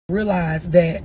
Realize that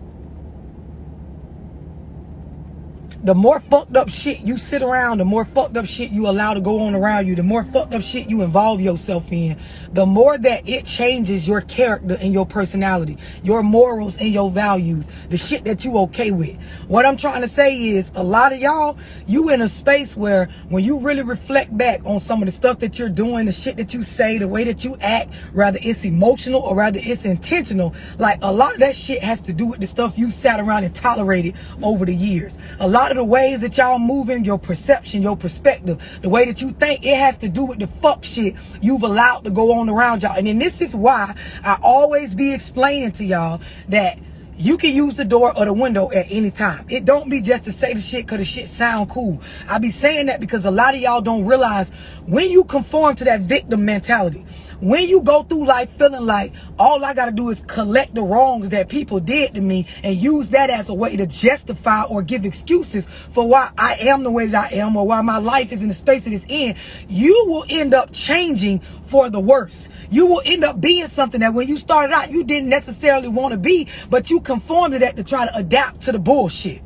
the more fucked up shit you sit around, the more fucked up shit you allow to go on around you, the more fucked up shit you involve yourself in, the more that it changes your character and your personality, your morals and your values, the shit that you okay with. What I'm trying to say is, a lot of y'all, you in a space where when you really reflect back on some of the stuff that you're doing, the shit that you say, the way that you act, whether it's emotional or whether it's intentional, like a lot of that shit has to do with the stuff you sat around and tolerated over the years. A lot of the ways that y'all moving, your perception, your perspective, the way that you think, it has to do with the fuck shit you've allowed to go on around y'all. And then this is why I always be explaining to y'all that you can use the door or the window at any time. It don't be just to say the shit because the shit sound cool. I be saying that because a lot of y'all don't realize when you conform to that victim mentality, when you go through life feeling like all I got to do is collect the wrongs that people did to me and use that as a way to justify or give excuses for why I am the way that I am or why my life is in the space that it's in, you will end up changing for the worse. You will end up being something that when you started out, you didn't necessarily want to be, but you conform to that to try to adapt to the bullshit.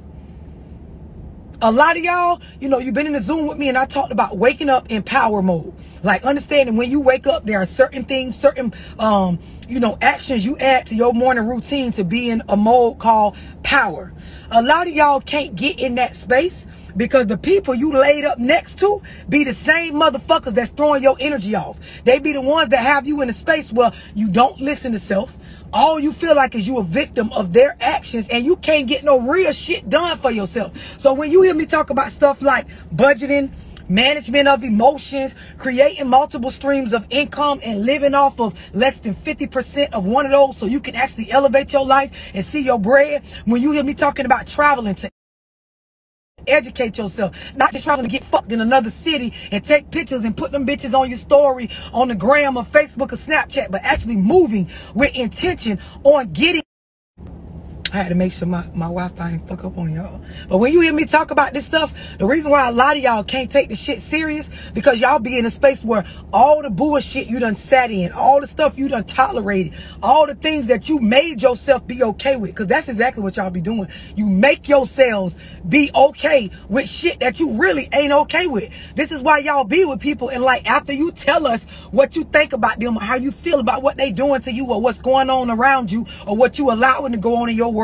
A lot of y'all, you know, you've been in the Zoom with me and I talked about waking up in power mode. Like understanding when you wake up, there are certain things, certain, you know, actions you add to your morning routine to be in a mode called power. A lot of y'all can't get in that space because the people you laid up next to be the same motherfuckers that's throwing your energy off. They be the ones that have you in a space where you don't listen to self. All you feel like is you a victim of their actions and you can't get no real shit done for yourself. So when you hear me talk about stuff like budgeting, management of emotions, creating multiple streams of income and living off of less than 50% of one of those so you can actually elevate your life and see your bread. When you hear me talking about traveling to educate yourself, not just traveling to get fucked in another city and take pictures and put them bitches on your story on the gram or Facebook or Snapchat, but actually moving with intention on getting. I had to make sure my Wi-Fi ain't fuck up on y'all. But when you hear me talk about this stuff, the reason why a lot of y'all can't take the shit serious, because y'all be in a space where all the bullshit you done sat in, all the stuff you done tolerated, all the things that you made yourself be okay with, because that's exactly what y'all be doing. You make yourselves be okay with shit that you really ain't okay with. This is why y'all be with people and like after you tell us what you think about them or how you feel about what they doing to you or what's going on around you or what you allowing to go on in your world,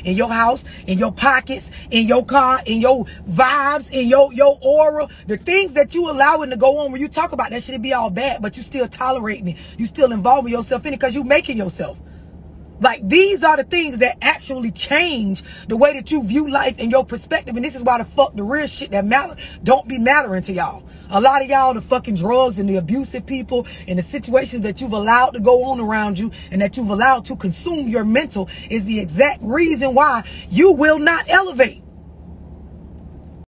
in your house, in your pockets, in your car, in your vibes, in your aura, the things that you allowing to go on when you talk about that shit, it be all bad, but you still tolerating it. You still involving yourself in it because you making yourself. Like these are the things that actually change the way that you view life and your perspective. And this is why the fuck the real shit that matter don't be mattering to y'all. A lot of y'all, the fucking drugs and the abusive people and the situations that you've allowed to go on around you and that you've allowed to consume your mental is the exact reason why you will not elevate.